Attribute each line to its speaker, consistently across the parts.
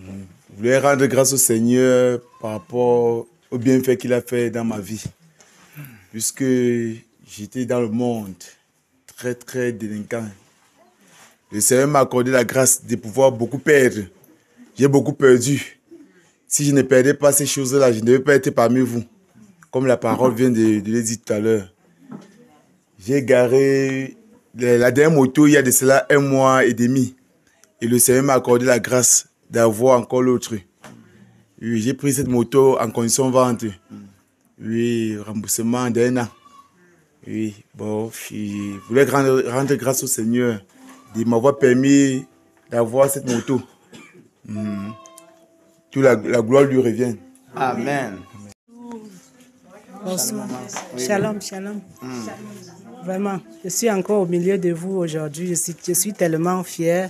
Speaker 1: Je voulais rendre grâce au Seigneur par rapport au bienfait qu'il a fait dans ma vie. Puisque j'étais dans le monde très délinquant. Le Seigneur m'a accordé la grâce de pouvoir beaucoup perdre. J'ai beaucoup perdu. Si je ne perdais pas ces choses-là, je ne devais pas être parmi vous. Comme la parole vient de le dire tout à l'heure. J'ai garé la dernière moto il y a de cela 1 mois et demi. Et le Seigneur m'a accordé la grâce d'avoir encore l'autre. Oui, j'ai pris cette moto en condition de vente. Oui, remboursement d'1 an. Oui, bon, je voulais rendre grâce au Seigneur de m'avoir permis d'avoir cette moto. Toute la gloire lui revient.
Speaker 2: Amen.
Speaker 3: Bonsoir. Shalom, shalom. Vraiment, je suis encore au milieu de vous aujourd'hui. Je suis tellement fière.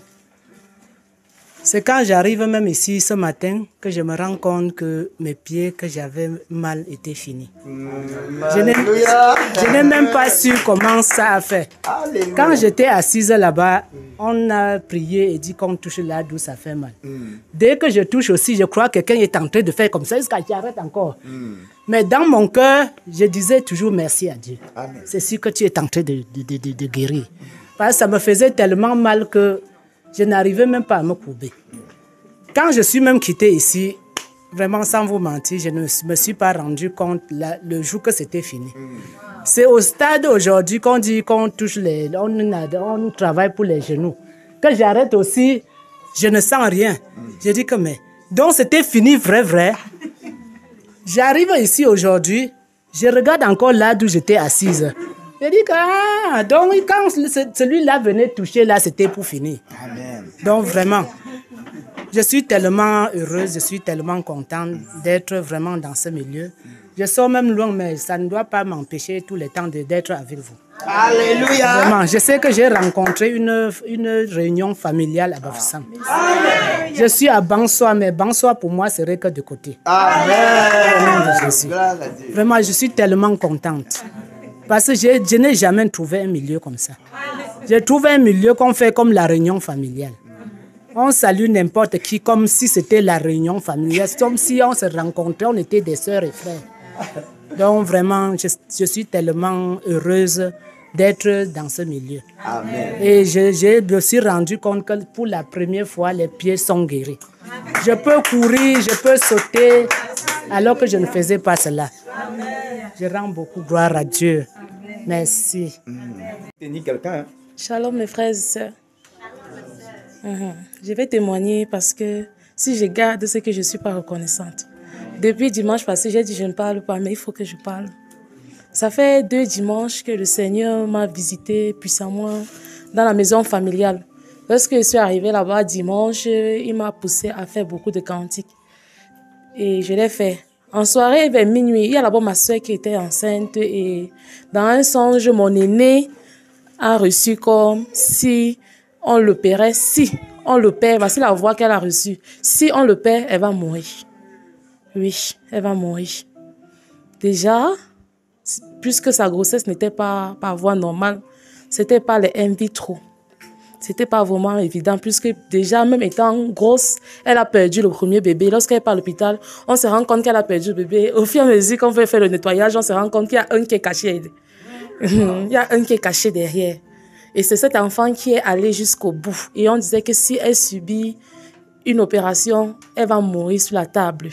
Speaker 3: C'est quand j'arrive même ici ce matin que je me rends compte que mes pieds que j'avais mal étaient finis. Je n'ai même pas su comment ça a fait. Alléluia. Quand j'étais assise là-bas, on a prié et dit qu'on touche là d'où ça fait mal. Dès que je touche aussi, je crois que quelqu'un est en train de faire comme ça, jusqu'à ce que j'arrête encore. Mais dans mon cœur, je disais toujours merci à Dieu. C'est sûr que tu es en train de guérir. Parce que ça me faisait tellement mal que je n'arrivais même pas à me courber. Quand je suis même quitté ici, vraiment sans vous mentir, je ne me suis pas rendu compte le jour que c'était fini. C'est au stade aujourd'hui qu'on dit qu'on touche on travaille pour les genoux. Que j'arrête aussi, je ne sens rien. Je dis que mais, donc c'était fini vrai. J'arrive ici aujourd'hui, je regarde encore là d'où j'étais assise. Je dis que, donc quand celui-là venait toucher, là, c'était pour finir. Amen. Donc vraiment, je suis tellement heureuse, je suis tellement contente d'être vraiment dans ce milieu. Je sors même loin, mais ça ne doit pas m'empêcher tout le temps d'être avec vous. Alléluia. Vraiment, je sais que j'ai rencontré une réunion familiale à Bafoussam. Je suis à Bansoa, mais Bansoa pour moi serait que de côté. Amen. Vraiment, je suis tellement contente. Parce que je n'ai jamais trouvé un milieu comme ça. J'ai trouvé un milieu qu'on fait comme la réunion familiale. On salue n'importe qui comme si c'était la réunion familiale. Comme si on se rencontrait, on était des sœurs et frères. Donc vraiment, je suis tellement heureuse d'être dans ce milieu. Amen. Et je me suis rendu compte que pour la première fois, les pieds sont guéris. Je peux courir, je peux sauter, alors que je ne faisais pas cela. Je rends beaucoup gloire à Dieu. Merci.
Speaker 4: Shalom mes frères et sœurs. Je vais témoigner parce que si je garde ce que je ne suis pas reconnaissante. Depuis dimanche passé, j'ai dit je ne parle pas, mais il faut que je parle. Ça fait 2 dimanches que le Seigneur m'a visité puissamment dans la maison familiale. Lorsque je suis arrivée là-bas dimanche, il m'a poussé à faire beaucoup de cantiques. Et je l'ai fait. En soirée, vers minuit, il y a là-bas ma soeur qui était enceinte et dans un songe, mon aîné a reçu comme si on l'opérait. Si on l'opère, voici la voix qu'elle a reçue. Si on l'opère, elle va mourir. Oui, elle va mourir. Déjà, puisque sa grossesse n'était pas par voie normale, c'était pas les in vitro. C'était pas vraiment évident, puisque déjà, même étant grosse, elle a perdu le premier bébé. Lorsqu'elle est pas à l'hôpital, on se rend compte qu'elle a perdu le bébé. Au fur et à mesure qu'on veut faire le nettoyage, on se rend compte qu'il y a un qui est caché. Il y a un qui est caché derrière. Et c'est cet enfant qui est allé jusqu'au bout. Et on disait que si elle subit une opération, elle va mourir sur la table.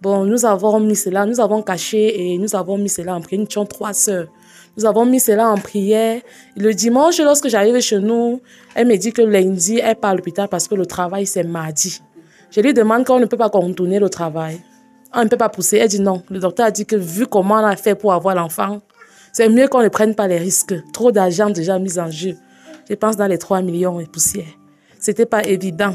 Speaker 4: Bon, nous avons mis cela, nous avons caché et nous avons mis cela en prière. Nous étions 3 sœurs. Nous avons mis cela en prière. Le dimanche, lorsque j'arrive chez nous, elle me dit que lundi, elle part à l'hôpital parce que le travail, c'est mardi. Je lui demande qu'on ne peut pas contourner le travail. On ne peut pas pousser. Elle dit non. Le docteur a dit que vu comment on a fait pour avoir l'enfant, c'est mieux qu'on ne prenne pas les risques. Trop d'argent déjà mis en jeu. Je pense dans les 3 millions et poussière. C'était pas évident.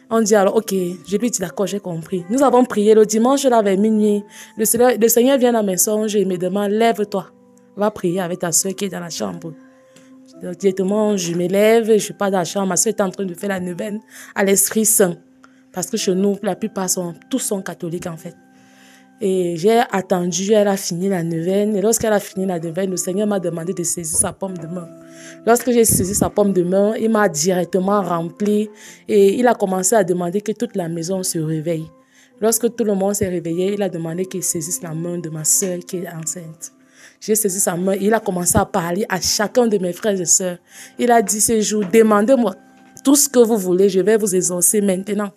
Speaker 4: On dit alors, ok, je lui dis d'accord, j'ai compris. Nous avons prié le dimanche, là, vers minuit. Le Seigneur vient dans mes songes et me demande, lève-toi. Va prier avec ta soeur qui est dans la chambre. Directement, je me lève, je ne suis pas dans la chambre. Ma soeur est en train de faire la neuvaine à l'Esprit Saint. Parce que chez nous, la plupart tous sont catholiques en fait. Et j'ai attendu, elle a fini la neuvaine. Et lorsqu'elle a fini la neuvaine, le Seigneur m'a demandé de saisir sa paume de main. Lorsque j'ai saisi sa paume de main, il m'a directement rempli. Et il a commencé à demander que toute la maison se réveille. Lorsque tout le monde s'est réveillé, il a demandé qu'il saisisse la main de ma soeur qui est enceinte. J'ai saisi sa main et il a commencé à parler à chacun de mes frères et sœurs. Il a dit ce jour, demandez-moi tout ce que vous voulez, je vais vous exaucer maintenant.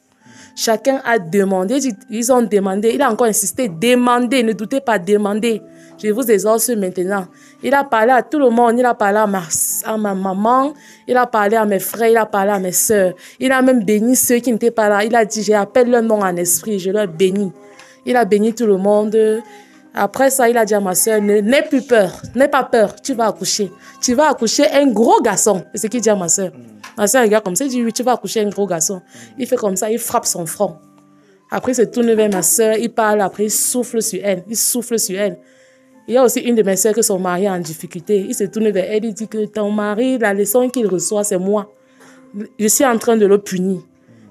Speaker 4: Chacun a demandé, ils ont demandé, il a encore insisté, demandez, ne doutez pas, demandez. Je vous exauce maintenant. Il a parlé à tout le monde, il a parlé à ma maman, il a parlé à mes frères, il a parlé à mes sœurs. Il a même béni ceux qui n'étaient pas là. Il a dit, j'appelle leur nom en esprit, je leur bénis. Il a béni tout le monde. Après ça, il a dit à ma soeur, n'aie plus peur, n'aie pas peur, tu vas accoucher. Tu vas accoucher un gros garçon. C'est ce qu'il dit à ma soeur. Ma soeur regarde comme ça, il dit, oui, tu vas accoucher un gros garçon. Il fait comme ça, il frappe son front. Après, il se tourne vers ma soeur, il parle, après, il souffle sur elle. Il souffle sur elle. Il y a aussi une de mes soeurs que son mari est en difficulté. Il se tourne vers elle, il dit que ton mari, la leçon qu'il reçoit, c'est moi. Je suis en train de le punir.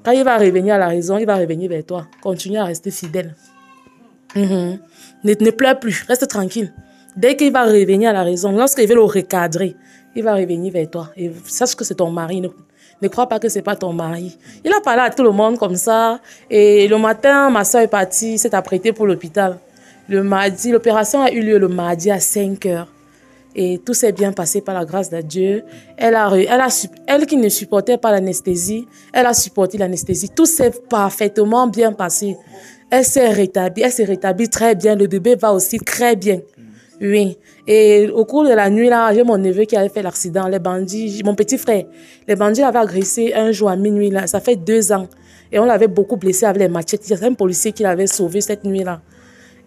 Speaker 4: Quand il va revenir à la raison, il va revenir vers toi. Continue à rester fidèle. Ne pleure plus, reste tranquille. Dès qu'il va revenir à la raison, lorsqu'il veut le recadrer, il va revenir vers toi. Et sache que c'est ton mari. Ne crois pas que ce n'est pas ton mari. Il a parlé à tout le monde comme ça. Et le matin, ma soeur est partie, s'est apprêtée pour l'hôpital. Le mardi, l'opération a eu lieu le mardi à 5 heures. Et tout s'est bien passé par la grâce de Dieu. Elle qui ne supportait pas l'anesthésie, elle a supporté l'anesthésie. Tout s'est parfaitement bien passé. Elle s'est rétablie très bien. Le bébé va aussi très bien. Oui. Et au cours de la nuit, là, j'ai mon neveu qui avait fait l'accident. Les bandits, mon petit frère, les bandits l'avaient agressé un jour à minuit. Là. Ça fait 2 ans. Et on l'avait beaucoup blessé avec les machettes. Il y a un policier qui l'avait sauvé cette nuit-là.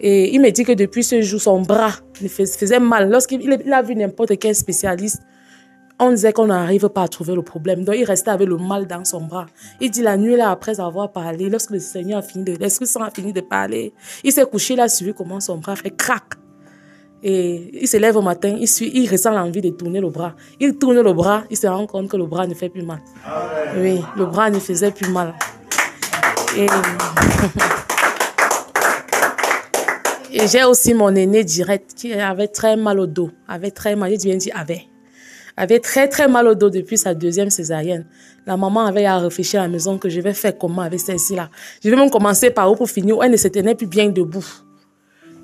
Speaker 4: Et il me dit que depuis ce jour, son bras lui faisait mal. Lorsqu'il a vu n'importe quel spécialiste, on disait qu'on n'arrive pas à trouver le problème. Donc, il restait avec le mal dans son bras. Il dit la nuit, là, après avoir parlé, lorsque le Seigneur a fini l'Esprit Saint a fini de parler, il s'est couché, il a suivi comment son bras fait crac. Et il se lève au matin, il ressent l'envie de tourner le bras. Il tourne le bras, il se rend compte que le bras ne fait plus mal. Oui, le bras ne faisait plus mal. Et j'ai aussi mon aîné direct qui avait très mal au dos. Avait très très très mal au dos depuis sa 2e césarienne. La maman avait à réfléchir à la maison que je vais faire comment avec celle-ci-là. Je vais même commencer par où pour finir où elle ne se tenait plus bien debout.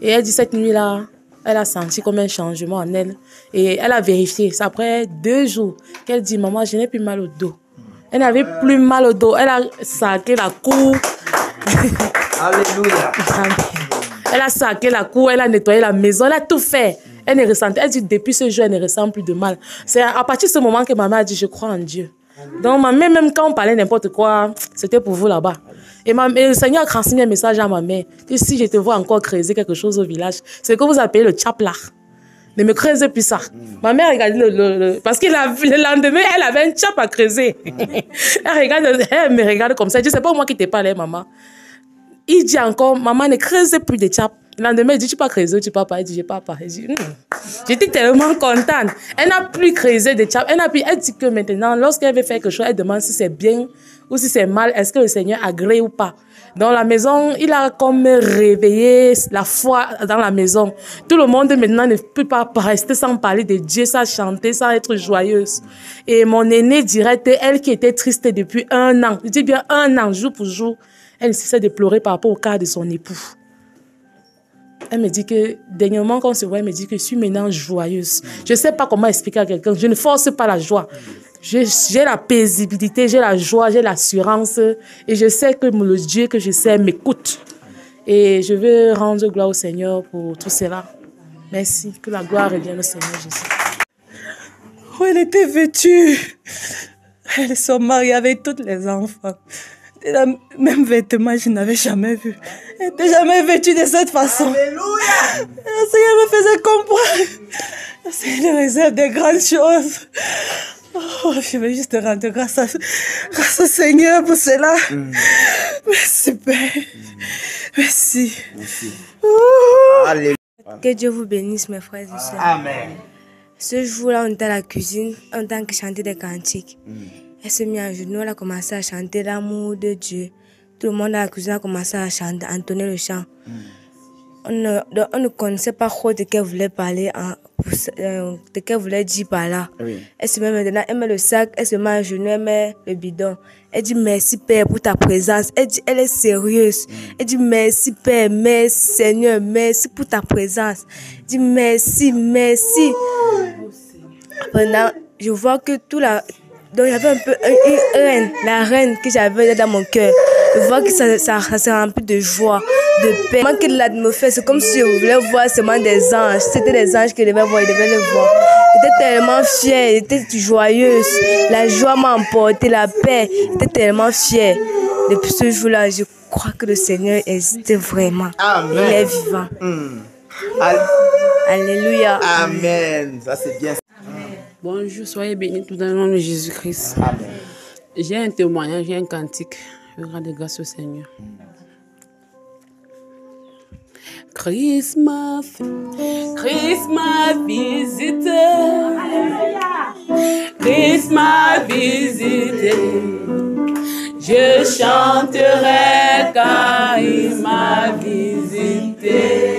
Speaker 4: Et elle dit cette nuit-là, elle a senti comme un changement en elle. Et elle a vérifié. C'est après 2 jours qu'elle dit, maman, je n'ai plus mal au dos. Elle n'avait plus mal au dos. Elle a saqué la cour.
Speaker 2: Alléluia.
Speaker 4: Elle a saqué la cour, elle a nettoyé la maison, elle a tout fait. Elle ne ressentait, elle dit depuis ce jour, elle ne ressent plus de mal. C'est à partir de ce moment que ma mère a dit, je crois en Dieu. Donc ma mère, même quand on parlait n'importe quoi, c'était pour vous là-bas. Et le Seigneur a transmis un message à ma mère. Que si je te vois encore creuser quelque chose au village, c'est que vous appelez le tchapla. Ne me creusez plus ça. Ma mère regardait parce que le lendemain, elle avait un tchap à creuser. Elle me regarde comme ça. Je dis, c'est pas moi qui te parle, maman. Il dit encore, maman, ne creuse plus de tchap. Le lendemain, il dit, tu peux creuser, tu peux pas. Il dit, je peux pas. Il dit, J'étais tellement contente. Elle n'a plus creusé de tchap. Elle dit que maintenant, lorsqu'elle veut faire quelque chose, elle demande si c'est bien ou si c'est mal. Est-ce que le Seigneur agrée ou pas? Dans la maison, il a comme réveillé la foi dans la maison. Tout le monde maintenant ne peut pas rester sans parler de Dieu, sans chanter, sans être joyeuse. Et mon aînée direct, elle qui était triste depuis 1 an, je dis bien 1 an, jour pour jour, elle ne cessait de pleurer par rapport au cas de son époux. Elle me dit que, dernièrement, quand on se voit, elle me dit que je suis maintenant joyeuse. Je ne sais pas comment expliquer à quelqu'un. Je ne force pas la joie. J'ai la paisibilité, j'ai la joie, j'ai l'assurance. Et je sais que le Dieu que je sais m'écoute. Et je veux rendre gloire au Seigneur pour tout cela. Merci. Que la gloire revienne au Seigneur Jésus.
Speaker 5: Oh, elle était vêtue. Elle se mariée avec tous les enfants. Le même vêtement, je n'avais jamais vu. Elle n'était jamais vêtue de cette façon.
Speaker 2: Alléluia.
Speaker 5: Le Seigneur me faisait comprendre. Le Seigneur réserve des grandes choses. Oh, je veux juste te rendre grâce au Seigneur pour cela. Merci, Père. Merci.
Speaker 2: Alléluia.
Speaker 6: Que Dieu vous bénisse, mes frères et sœurs.
Speaker 2: Amen.
Speaker 6: Ce jour-là, on était à la cuisine, en tant que chanter des cantiques. Elle s'est mise à genoux, elle a commencé à chanter l'amour de Dieu. Tout le monde à la cuisine a commencé à chanter, à entonner le chant. On ne connaissait pas trop de qu'elle voulait parler, de qu'elle voulait dire par là.
Speaker 2: Oui.
Speaker 6: Elle se met maintenant, elle met le sac, elle se met à genoux, elle met le bidon. Elle dit merci Père pour ta présence. Elle dit, elle est sérieuse. Elle dit merci Père, merci Seigneur, merci pour ta présence. Elle dit merci, merci. Pendant, je vois que tout la... Donc il y avait un peu une reine, la reine que j'avais dans mon cœur. Je vois que ça s'est rempli de joie, de paix. Manque de l'atmosphère, c'est comme si je voulais voir seulement des anges. C'était des anges que je devais voir, je devais les voir. J'étais tellement fière, j'étais joyeuse. La joie m'a emporté, la paix. J'étais tellement fière. Depuis ce jour-là, je crois que le Seigneur existe vraiment.
Speaker 2: Amen.
Speaker 6: Il est vivant. Alléluia.
Speaker 2: Amen. Ça c'est bien.
Speaker 7: Bonjour, soyez bénis tout dans le nom de Jésus-Christ. J'ai un témoignage, j'ai un cantique. Je rends grâce au Seigneur. Christmas, Christmas visitor. Christmas visitor. Je chanterai car il m'a visité.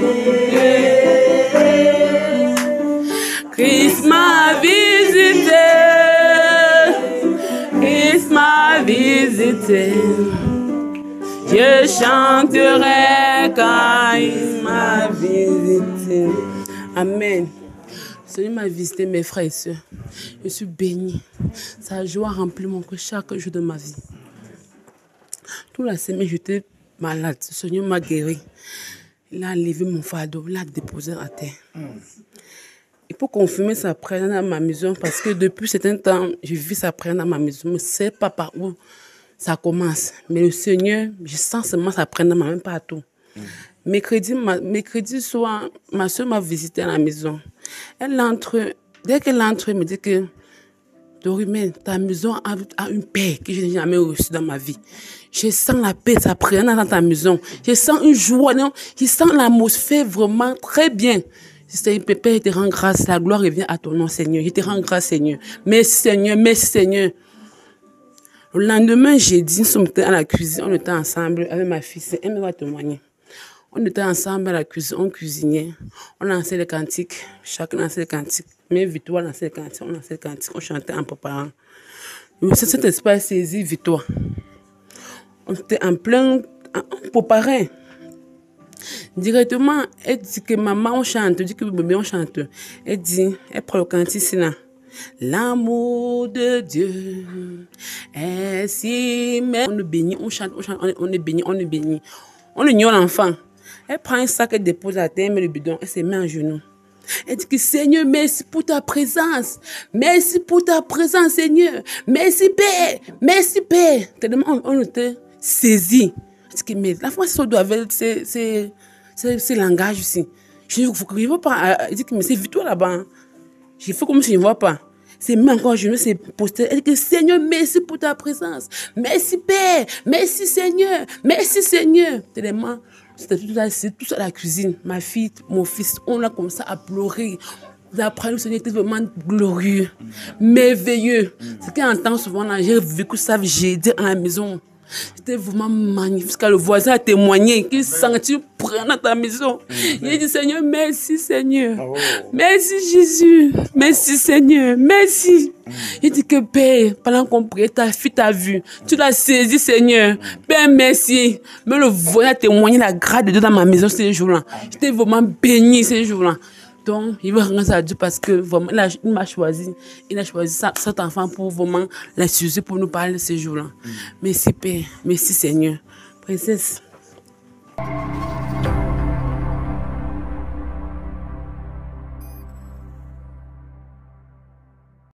Speaker 7: Christmas visité. Christmas visité. Je chanterai quand il m'a visité. Amen. Le Seigneur m'a visité, mes frères et sœurs. Je suis bénie. Sa joie remplit mon cœur chaque jour de ma vie. Toute la semaine, j'étais malade. Le Seigneur m'a guéri. Il a enlevé mon fardeau, il l'a déposé à terre. Il faut confirmer sa présence dans ma maison parce que depuis certain temps, je vis sa présence dans ma maison. Je ne sais pas par où ça commence. Mais le Seigneur, je sens seulement sa présence dans ma main partout. Mercredi soir, ma soeur m'a visité à la maison. Elle entre, dès qu'elle entre, elle me dit que Dorimène, ta maison a une paix que je n'ai jamais reçue dans ma vie. Je sens la paix, sa présence dans ta maison. Je sens une joie, non? Je sens l'atmosphère vraiment très bien. Père, je te rends grâce, la gloire revient à ton nom, Seigneur. Je te rends grâce, Seigneur. Merci, Seigneur, merci, Seigneur. Le lendemain, jeudi, nous sommes à la cuisine, on était ensemble avec ma fille, elle me va témoigner. On était ensemble à la cuisine, on cuisinait, on lançait les cantiques, chacun lançait les cantiques. Mais Victoire lançait les cantiques, on lançait les cantiques, on chantait en préparant. Cet espace saisi Victoire. On était en plein, on préparait. Directement, elle dit que maman on chante, elle dit que bébé on chante. Elle dit, elle prend le cantique c'est là. L'amour de Dieu est si mais on le bénit, on chante, on est béni, on est béni. On ignore l'enfant. Elle prend un sac, elle dépose à terre, elle met le bidon, elle se met en genoux. Elle dit que Seigneur, merci pour ta présence. Merci pour ta présence, Seigneur. Merci Père, merci Père. Tellement on était saisis. Mais la fois, ça doit avoir ces langages aussi. Je ne vois pas. Elle dit que mais c'est Victoire là-bas. Je fais comme si je ne vois pas. C'est même encore je me suis posté. Elle dit que Seigneur, merci pour ta présence. Merci Père. Merci Seigneur. Merci Seigneur. Tellement, c'était tout ça à la cuisine. Ma fille, mon fils, on a commencé à pleurer. D'après le Seigneur était vraiment glorieux, merveilleux. Ce qu'on entend souvent là, j'ai vécu ça, j'ai dit à la maison. C'était vraiment magnifique. Quand le voisin a témoigné qu'il sentit prendre dans ta maison. Il a dit Seigneur, merci Seigneur. Merci Jésus. Merci Seigneur. Merci. Il dit que Père, pendant qu'on priait, ta fille t'a vu. Tu l'as saisi Seigneur. Père, merci. Mais le voisin a témoigné la grâce de Dieu dans ma maison ces jours-là. J'étais vraiment béni ces jours-là. Donc, il veut rendre ça à Dieu parce que vraiment, il m'a choisi. Il a choisi cet enfant pour vraiment l'utiliser pour nous parler ces jours-là. Merci Père, merci Seigneur. Princesse.